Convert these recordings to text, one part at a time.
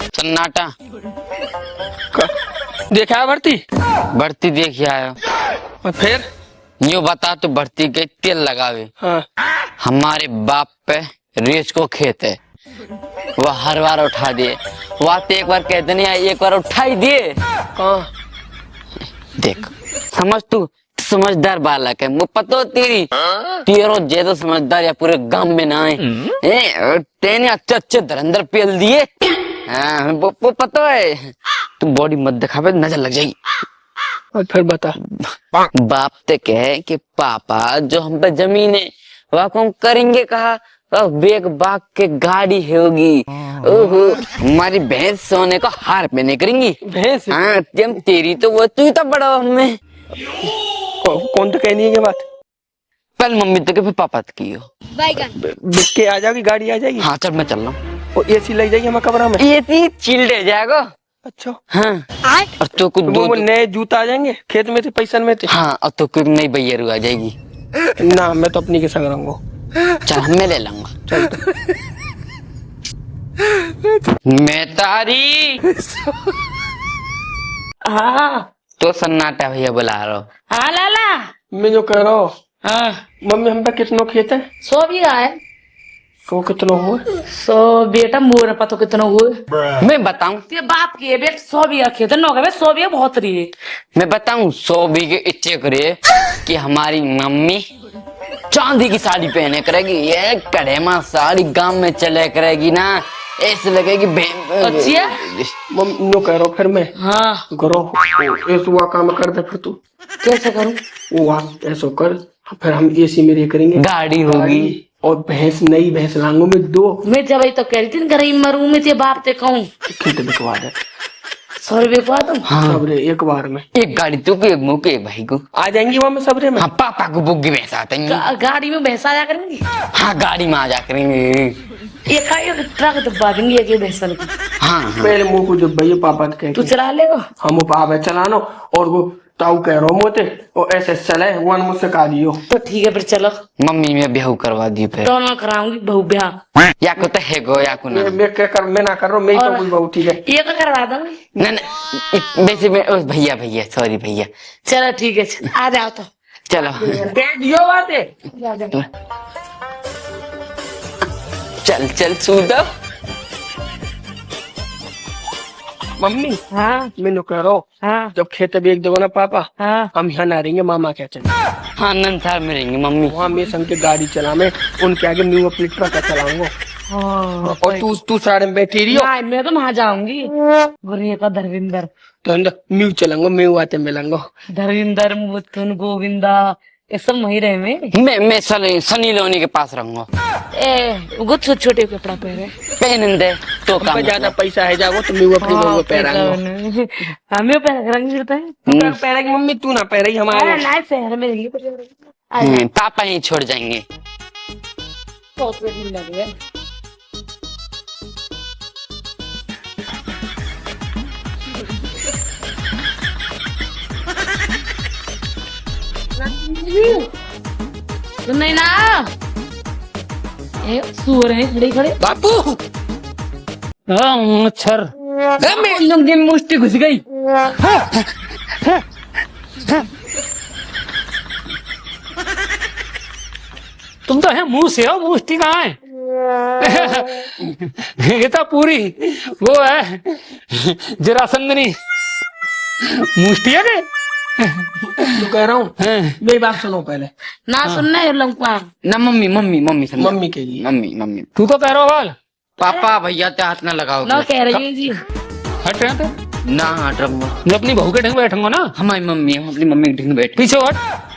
सन्नाटा। देखा है भर्ती? भर्ती देख आयो। और फिर यूं बता तो भर्ती के तेल लगावे। हाँ। हमारे बाप पे रेच को खेत है, वो हर बार उठा दिए। वह तो एक बार कहते नहीं आई, एक बार उठाई दिए। हाँ। देख समझ, तू समझदार बालक है, मुझे पता तेरी तेरो ज्यादा समझदार या पूरे गांव में ना है। तेने अच्छे अच्छे धरंधर पेल दिए। हाँ वो पता है। तू बॉडी मत दिखावे, नजर लग जाएगी। और फिर बता। बाप ते कहे कि पापा जो हम पे जमीन है वह को हम करेंगे कहा, बेग बाग के गाड़ी होगी। ओहो हमारी भैंस सोने को हार पे नहीं करेंगी। भैंस? हाँ तेरी तो वो तू तो बड़ा हमें। कौन तो कहनी है ये बात? पहले मम्मी तो के फिर पापा तो की हो। बिक के आ जाएगी, गाड़ी आ जाएगी। हाँ चल मैं चल रहा हूँ। और एसी लग जाएगी हमारे कमरा में। ये चिल्ड हो जाएगा। अच्छा। हाँ और तो कुछ वो नए जूता आ जाएंगे खेत में थे, पैसा में थे। हाँ और तो कुछ नई भैया आ जाएगी। ना मैं तो अपनी के संग रहूंगा। चल मैं ले लूंगा। चल तो। मैं तारी। हाँ तो सन्नाटा भैया बुला रहा हूँ। हाँ लाला। मैं जो कह रहा हूँ, हाँ मम्मी हम पे कितनों खेत है? 100 बीघा है। तो कितनों हुए? 100 बेटा मोर पता कितना हुए। मैं बताऊं, तेरे बाप की है बेटा 100 बीघा खेत है। 100 बीघा बहुत रही है। मैं बताऊं 100 बीघे इच्छे करे कि हमारी मम्मी चांदी की साड़ी पहने करेगी। ये कड़ेमा साड़ी गांव में चले करेगी ना, ऐसे लगेगी अच्छा मम्मी नो कह रहा हूँ। फिर मैं हाँ करो ऐसा हुआ काम कर दे। फिर तू कैसे करूँ? वो ऐसा कर, फिर हम एसी में रह करेंगे। गाड़ी होगी और भैंस, नई भैंस लांगो में 2। मैं जब तो कह रही थी घर ही मरू में तेरे बाप ते कहूँ खेत बिकवा दे। 100 रुपये को तुम। हाँ सबरे एक बार में एक गाड़ी तो एक मुँह के एक भाई को आ जाएंगी वहां में सबरे में। हाँ पापा को बुग्गी भैंस आते हैं। गाड़ी में भैंसा आया करेंगी। हाँ गाड़ी में आ जा करेंगे। एक ट्रक दबा देंगे एक भैंसा की। हाँ हाँ मेरे मुंह को जब भैया पापा कह तू चला लेगा। हम पापा चलानो। और वो ताऊ कह रहा मोते और ऐसे चले वन मुझसे कहा दियो। तो ठीक है फिर चलो। मम्मी में बेहू करवा दी फिर। दोनों कराऊंगी बहु ब्याह। या को तो है गो या को ना। मैं क्या कर, मैं ना कर रहा हूँ। मैं तो कोई बहुत ठीक है। एक करवा दूंगी। ना ना वैसे मैं भैया भैया सॉरी भैया। चलो ठीक है आ जाओ तो। चलो दियो बात है। चल चल सूदो। मम्मी हाँ मैं कह रहा हूँ, हाँ जब खेत बेच दोगे ना पापा, हाँ हम यहाँ ना रहेंगे। मामा क्या चले हाँ नंसार में रहेंगे मम्मी। वहाँ मैं संग के गाड़ी चला, मैं उनके आगे मैं अपनी ट्रक चलाऊंगा। हाँ। और तू साइड में बैठी रही हो। ना, मैं तो वहां जाऊंगी। गुरिया का धर्मिंदर तो अंदर म्यू चलाऊंगा, म्यू आते मिलाऊंगा। धर्मिंदर मुथुन गोविंदा ये सब वही रहे में। मैं सनी लोनी के पास रहूंगा। ए वो छोटे छोटे कपड़ा पहने पहन दे तो काम ज्यादा पैसा है जाओ तो मैं अपनी बहू पहराऊंगा। हमें पहन करता है। पहरेगी मम्मी, तू ना पहरेगी हमारे। ना शहर में रहेंगे पापा ही छोड़ जाएंगे। बहुत दिन लगे। नहीं ना सूर है खड़े खड़े। बापू मच्छर मुष्टि घुस गई। तुम तो है मुंह से हो, मुष्टि कहाँ है? ये तो पूरी वो है जरासंदनी मुष्टि है के? तो कह रहा हूँ मेरी बात सुनो पहले। ना सुनना है लंका ना मम्मी मम्मी मम्मी समझा। मम्मी के लिए मम्मी मम्मी तू तो कह रहा हो बाल पापा भैया ते हाथ ना लगाओ। ना कह रही है जी। हट रहे थे। ना हट रहूंगा। मैं अपनी बहू के ढंग बैठूंगा ना। हमारी मम्मी हम अपनी मम्मी के ढंग बैठ पीछे हट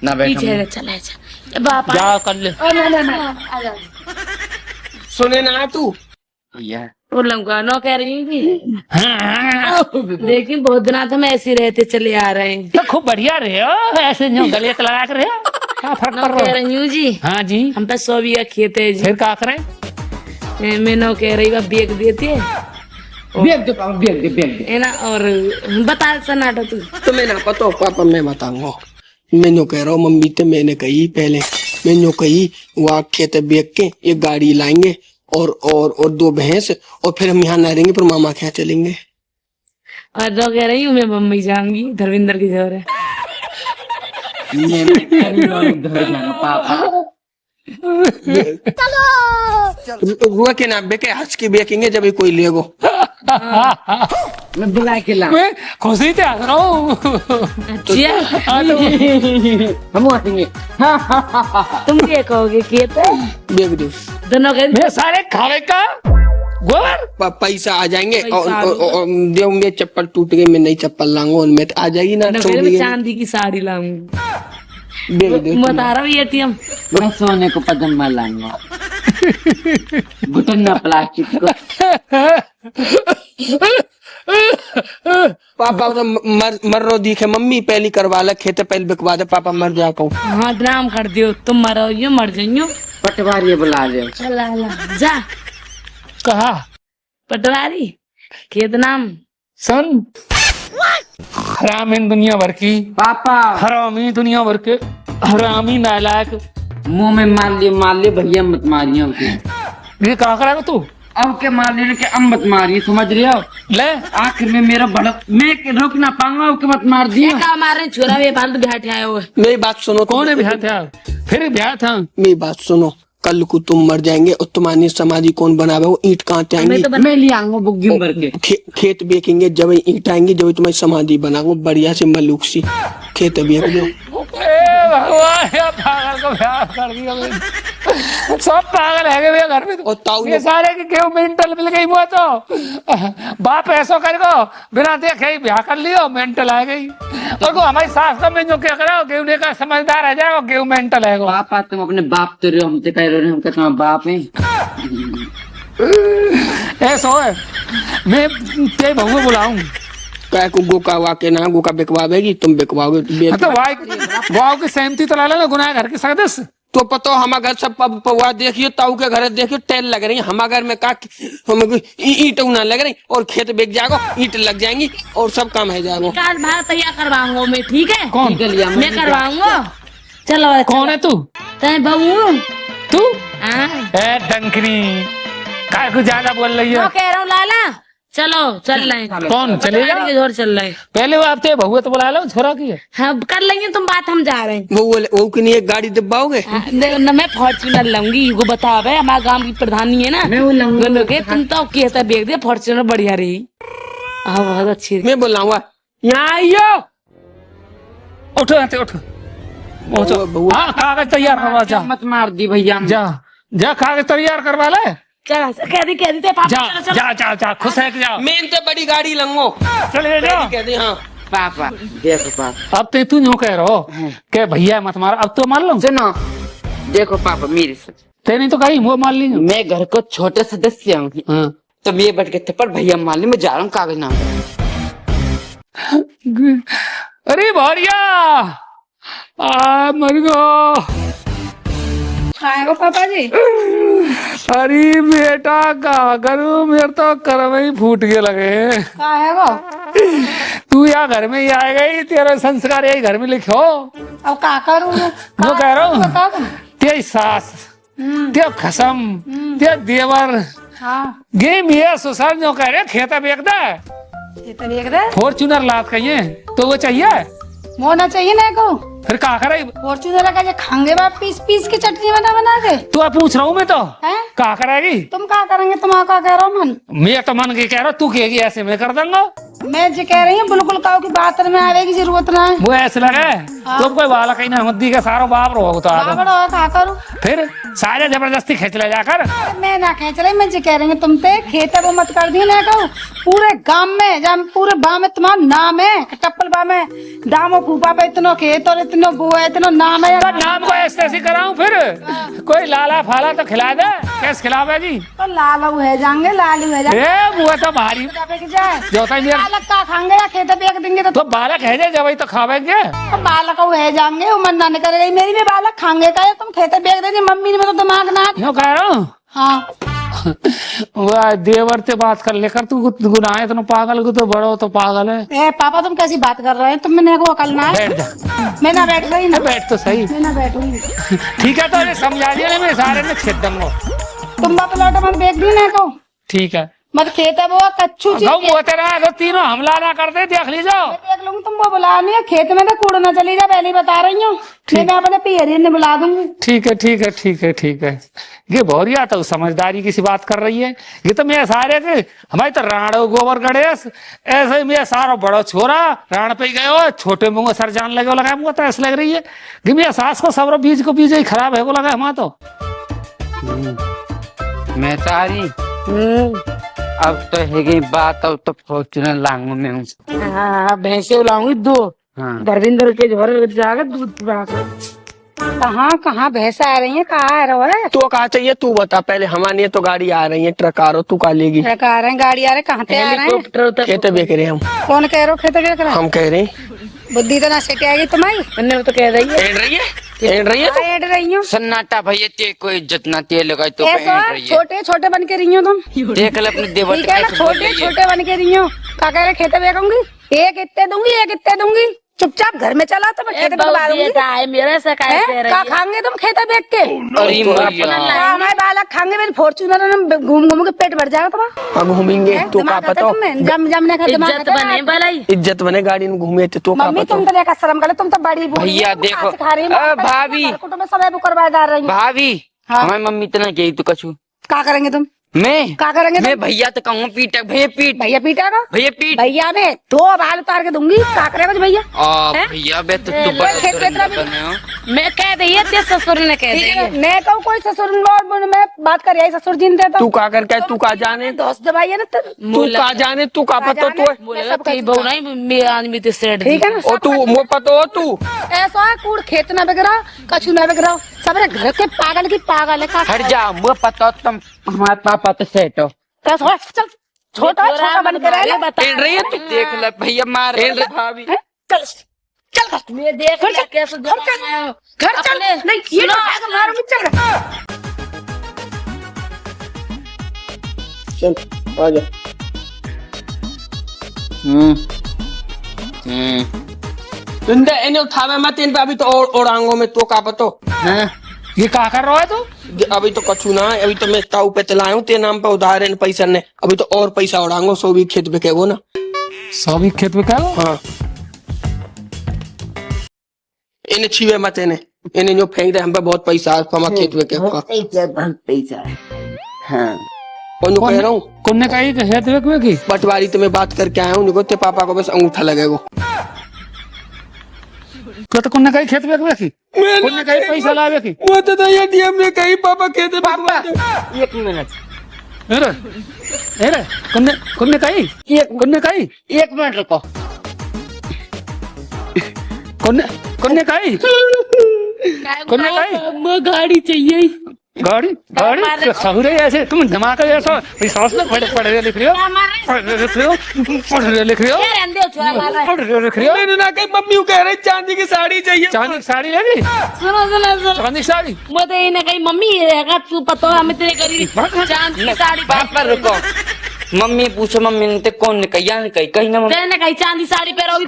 ना बैठ। पीछे चला जा बाप। जा कर ले। आ जा। सुने ना तू भैया वो लंका ना कह रही है जी। लेकिन बहुत दिन था मैं ऐसे रहते चले आ रहे हैं। तो खूब बढ़िया रहे हो ऐसे जो गले लगा कर रहे हो, क्या फर्क ना पड़ कह रहा रही हूँ जी। हाँ जी हम पे 100 बीघा खेत है जी। फिर क्या करें? मैं ना कह रही बेच देती है बेच दे है ना। और बता सन्नाटा तू। तो मैं ना पता पापा मैं बताऊंगा। मैंने कह रहा हूँ मम्मी तो मैंने कही पहले मैं यूं कही वहाँ खेत बेच के एक गाड़ी लाएंगे और 2 भैंस, और फिर हम यहाँ न रहेंगे, फिर मामा के यहाँ चलेंगे। और जो कह रही हूँ मैं मम्मी जाऊंगी, धर्मेंद्र की जोर है। पापा रुआ के नाम बेके हंस के बेकेंगे जब कोई लेगो। मैं बुला के ला, मैं खुशी से हंस रहा हूँ। अच्छा हम आएंगे। तुम क्या कहोगे खेत बेच दो, दोनों के मैं सारे खावे का गोबर पैसा आ जाएंगे। पैसा आ और देव में चप्पल टूट गई, मैं नई चप्पल लाऊंगा, उनमें आ जाएगी ना। दोनों के चांदी की साड़ी लाऊंगी। बेच दो। मैं बता रहा हूँ एटीएम मैं सोने को पजामा लाऊंगा, घुटन ना प्लास्टिक को। पापा तो मर रो दिखे, मम्मी पहली करवा ले, खेते पहले बिकवा दे, पापा मर जाता हूँ। हाँ नाम कर दियो, तुम मरो यो मर जाइयो। पटवारी बुला ले। अल्लाह जा कहा पटवारी खेत नाम सन हरामी दुनिया भर की, पापा हरामी दुनिया भर के, हरामी नालायक। मुंह में मार लिए भैया, मत मारिए उनके। ये कहा करेगा तू? अब के मार लेने के, अब मत मारिए, समझ रहे हो? ले आखिर में मेरा भड़क, मैं रोक ना पाऊंगा, अब के मत मार दिए। का मार रहे छोरा वे फालतू बैठे आए हुए। मेरी बात सुनो। कौन ब्याह था? फिर ब्याह था? मेरी बात सुनो, कल को तुम मर जाएंगे और तुम्हारी समाधि कौन बनावे? वो ईंट कहाँ से आएंगी? मैं ले आऊंगा बुग्गी भर के। खेत बेचेंगे, जब ईंट आएंगी, जब तुम्हारी समाधि बनाऊंगा बढ़िया से मलूक सी। खेत बेच दो। भगवान, ये पागल को ब्याह कर दिया मैंने। सब पागल है मेरे घर में। और ताऊ ये सारे की क्यों मेंटल मिल गई वो तो। बाप ऐसा कर को बिना देखे ही ब्याह कर लियो, मेंटल आ गई। और को हमारी सास का में जो क्या करो, गेहूं ने का समझदार है जाएगा, गेहूं मेंटल है। पापा तुम अपने बाप तो रहे हो, हमसे कह रहे हो, हम कहते हैं बाप है। ऐसा है, मैं तेरे बहू बुलाऊं क्या को गोका वाके ना गोका बिकवावेगी, तुम बिकवाओगे तो वाव की सहमति तो ला लेना, गुनाह घर के सदस्य। तो पता हो हमारे घर सब पवा देखियो, ताऊ के घर देखियो टेल लग रही है, हमारे घर में का ईंट ना लग रही, और खेत बेच जाएगा, ईंट लग जाएंगी और सब काम है जाएगा। काल भार तैयार करवाऊंगा मैं, ठीक है? कौन? मैं करवाऊंगा। चलो कौन है तू? तेरे बहू तू हाँ ए डंकनी, काय को ज्यादा बोल रही है? मैं कह रहा हूँ लाला, चलो चल रहे हैं। कौन चलेगा? पटवारी के जोर चल रहे हैं। पहले वो आप ते बहू तो बुला लो, छोरा की है। हाँ कर लेंगे तुम बात, हम जा रहे हैं। वो कि नहीं एक गाड़ी दबाओगे? न मैं फॉर्च्यूनर लूंगी, वो बतावे हमारे गांव की प्रधानी है ना, मैं वो लूंगा। तुम तो कहता बेच दे, फॉर्च्यूनर बढ़िया रही। हाँ बहुत अच्छी रही। मैं बुलाऊंगा। यहाँ आइयो, उठो यहाँ से, उठो उठो। बहू हाँ कागज तैयार करवा, जा मत मार दी भैया। जा जा कागज तैयार करवा ले। चल कह दी पापा, जा चलो, चलो। जा जा जा, खुश है कि जाओ। मैं इनसे बड़ी गाड़ी लूंगो। चले जाओ। कह दे हाँ। पापा देखो पापा, अब तू यूं कह रहो कि भैया मत मारो, अब तो मार लो। सुनो देखो पापा, मेरे से तेने तो कही वो मार ली। मैं घर को छोटे सदस्य हूँ, हाँ। तो मैं बैठ के थप्पड़ भैया मार ली, मैं जा रहा हूँ कागज नाम। अरे भौरिया आ मर गो। खाएगा पापा जी? अरे बेटा का करूं, मेरे तो कर्म ही फूट के लगे। खाएगा? तू यहाँ घर में ही आएगा ही, तेरा संस्कार यही घर में लिखो। अब का करूँ? वो कह रहा हूँ, तेरी सास, तेरा खसम, तेरा देवर, हाँ गेम ये सुसर जो कह रहे खेता बेच दे, ये तो देख दे, फॉर्च्यूनर लात कहिए तो वो चाहिए। मोना चाहिए ना को? फिर क्या करे? फॉर्च्यूनर का जो खाएंगे बाप, पीस पीस की चटनी बना के। तू अब पूछ रहा हूँ मैं तो, हैं? क्या करेगी? तुम क्या करेंगे? तुम क्या कह रहा हो मन? मैं तो मन के कह रहा हूँ, तू कहेगी ऐसे मैं कर दूंगा। मैं जो कह रही हूँ बिल्कुल काऊ की बात में आवे की जरूरत ना है। वो ऐसे लगे तुम कोई बालक ही ना मद्दी का सारा बाप रहो तो आदम। बाबड़ क्या करूँ? फिर सारे जबरदस्ती खींच ले जाकर। मैं ना खेच रही, मैं जो कह रही हूँ तुम पे खेत वो मत कर दी ना कहूँ, पूरे गांव में जहाँ पूरे गांव में तुम्हारा नाम है, टप्पल बा में दामो फूफा पे इतनो खेत और इतनो बुआ इतनो नाम है। तो नाम को ऐसे कराऊं फिर? कोई लाला फाला तो खिला दे, कैसे खिलावेगी? तो लालू है जाएंगे, लालू है जाएंगे। ए बुआ तो भारी जाए जो था मेरे बालक का खाएंगे या खेत बेच देंगे तो बालक है जे जब तो खावेंगे। तो बालक वो है जाएंगे, वो मन ना करेगा मेरी भी बालक खाएंगे का, तुम खेत बेच देंगे। मम्मी ने तो दिमाग ना। यूं कह रहा हूँ हाँ वह देवर से बात कर लेकर तू गुनाह है, तो पागल को तो बड़ो तो पागल है। ए पापा तुम कैसी बात कर रहे हैं? तुम मेरे को अकल ना है? बैठ जा, मैं ना बैठ रही ना, बैठ तो सही। मैं ना बैठूंगी। ठीक है, तो अरे समझा दिया मैं सारे में छेद दूंगा। तुम बाप लौटो मत देख दी ना को ठीक है, मत खेत है वो कच्चू चीज गौ वो तेरा अगर तीनों हमला ना करते देख लीजिए। मैं देख लूंगी। तुम वो बुला नहीं है खेत में तो कूड़ ना चली जा, पहले ही बता रही हूँ। मैं अपने पियरी ने बुला दूंगी। ठीक है ठीक है ठीक है ठीक है। ये भौरिया तो समझदारी की सी बात कर रही है। ये तो मैं सारे के हमारी तो राणो गोबर गणेश ऐसे ही मैं सारा बड़ा छोरा राण पे गए हो, छोटे मुंह सर जान लगे हो लगा मुँह तो ऐसे लग रही है कि मेरे सास को सब बीज को बीज ही खराब है वो लगा हमारा तो। मैं सारी अब तो है गई बात, अब तो फॉर्चूनर लाऊंगा मैं उसे। हाँ भैंसे बुलाऊंगी दो। हाँ धर्मेंद्र के झोरे जाकर दूध पिलाकर। कहाँ कहाँ भैंसा आ रही है? कहाँ आ रहा है? तो कहा चाहिए तू बता पहले। हमारे तो गाड़ी आ रही है, ट्रक आ रहा, तू कहा लेगी? ट्रक आ रहे हैं, गाड़ी आ रहे, कहाँ से आ रहे हैं? खेत बेच रहे हम। कौन कह रहे हो खेत देख रहे? हम कह रहे हैं। बुद्धि तो ना सेटे आएगी तुम्हारी। मैंने तो कह रही है। एड़ रही है, एड़ रही है तो। एड रही हूँ। सन्नाटा भैया ते कोई इज्जत ना ते लगाई तो ऐसा पहन रही है। छोटे छोटे बन के रही हो तुम। देख ले अपने देवर ठीक है ना, कैसे बोल छोटे रही है। छोटे बन के रही हो। क्या कह रहे खेत बेचूंगी? एक इतने दूंगी, एक इतने दूंगी। चुपचाप घर में चला तो मैं खेत बेचवा दूंगी। मेरे से क्या खाएंगे तुम खेत बेच के? अरे भैया हमारे बालक खाएंगे, मेरे फॉर्चूनर में घूम घूम के पेट भर जाएगा तुम्हारा। हाँ घूमेंगे तो का दिमाग आता पता। तुम्हें? जम जमने का दिमाग इज्जत आता है? बने भलाई। इज्जत बने गाड़ी में घूमे तो का मम्मी पता। तुम तो देखा शर्म कर, तुम तो बड़ी बूढ़ी भैया हो, तुम देखो, कहाँ सिखा रही हो? भाभी। तुम्हें समय को करवा डाल रही हूँ। भाभी हाँ। हमारी मम्मी इतना गई तो कछु क्या करेंगे तुम? मैं क्या करेंगे मैं तुम? भैया तो कहूँ पीट भैया पीट भैया पीटेगा? भैया पीट भैया ने दो बाल उतार के दूंगी। क्या करेगा भैया? हैं? भैया बे तो तू बड़ा खेत धुरंधर बेचना बने हो। मैं कह दी है तेरे ससुर ने कह ठीक दी है, है। मैं कहूँ कोई ससुर मैं बात कर रही ससुर जी ने तू का कर क्या, तू का जाने, दोस्त दबाई है ना तू का जाने, तू का पता तो है। बोले सब कहीं बहु नहीं मेरे आदमी ते सेठ ठीक है ना? और तू मुझे पता हो तू। ऐसा है कूड़ खेत ना बिक रहा, कछु ना बिक रहा, सबरे घर के पागल की पागल है। हट जा मुझे पता हो तुम हमारे पापा तो सेट हो। कैसा है? चल छोटा छोटा बन के रह। एड़ रही है तू देख ले भैया मार रही है भाभी। चल चल घर मैं देख लिया कैसे घर चल, घर चल। नहीं ये तो भाग मारो चल। चल आ जा। तुंदे इन्हें उठावे मत, इन पे अभी तो और ओढ़ांगो में तो का पतो। ये क्या कर रहा है तू? अभी तो कछु ना है, अभी तो मैं ताऊ पे चलाऊं ते नाम पे उधार है पैसा ने। अभी तो और पैसा उड़ांगो, 100 भी खेत पे कहबो ना। 100 भी खेत में क्या हो? हाँ इन्हें छीवे मत, इन्हें जो फेंक दे हम पे बहुत पैसा है, हमारे खेत में कहबो। पैसा हाँ कौन कह रहा हूँ कुन्ने कही कि खेत में की पटवारी तो मैं बात करके आया हूँ, ते पापा को बस अंगूठा लगेगा। तो कुन्ने कही खेत में की कुन्ने कही पैसा लावे की। वो तो ये डीएम ने कही पापा खेत में पापा एक मिनट अरे अरे कुन्ने कुन्ने कही कुन्ने कही एक मिनट रुको। कुन्ने कुन्ने कही कुन्ने कही गाड़ी चाहिए। गाड़ी गाड़ी सहुरे ऐसे तुम दिमाग ऐसा विश्वास में पढ़ लिख रहे हो लिख रहे हो यार अंधे हो छोरा मार रहा है। पढ़ लिख रहे हो। मैंने ना कही मम्मी कह रही चांदी की साड़ी चाहिए। चांदी की साड़ी लेगी सुनो सुनो सुनो चांदी की साड़ी मैं तो ये ना कहीं मम्मी रहेगा तू पता है हमें तेरे करी चांद की साड़ी पापा रुको मम्मी पूछो मम्मी ने कौन ने कही ने कही कही ना मम्मी तेरे ने कहीं चांदी साड़ी पहनोगी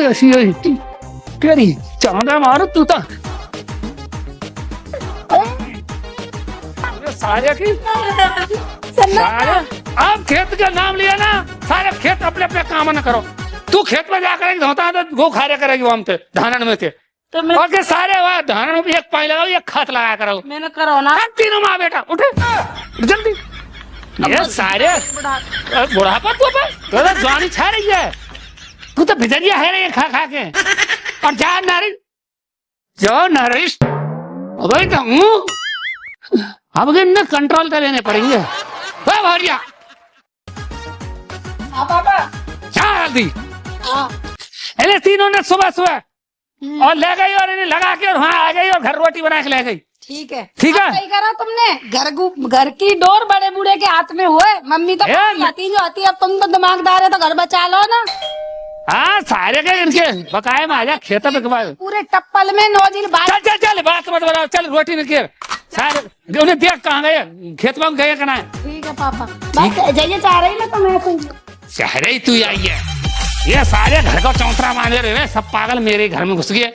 ऐसी तेरी चांदा मारो तू तो सारे की सारे आप खेत का नाम लिया ना, सारे खेत अपने अपने काम न करो। तू खेत में जाकर धोता तो गो खारे करेगी वहां थे धानन में थे तो मैं और के सारे वहाँ धानन में भी एक पाई लगाओ एक खात लगाया करो। मैंने करो ना तीनों माँ बेटा उठे जल्दी। ये सारे बुढ़ापा तू पर जवानी छा रही है, तू तो भिजरिया है रही है खा खा के। और जा नारी जो नरिश अबे तो अब इन्हें कंट्रोल कर लेने पड़ेंगे। वाह भैया पापा जल्दी अरे तीनों ने सुबह सुबह और ले गई और इन्हें लगा के और वहां आ गई और घर रोटी बना के ले गई। ठीक है ठीक है। अब सही करा तुमने। घर की डोर बड़े बूढ़े के हाथ में हुए। मम्मी तो ए, आती जो आती, अब तुम तो दिमागदार है तो घर बचा लो ना। हाँ सारे के इनके बकाए में आ जा खेत में के बाद पूरे टप्पल में नोजिल बाल। चल चल चल बात मत बताओ चल रोटी न गिर सारे उन्हें देख कहाँ गए खेत में गए कना ठीक है पापा बस जाइए चाह रही ना तो मैं तो शहरे ही तू आई है ये सारे घर को चौंतरा मारे रहे सब पागल मेरे घर में घुस गए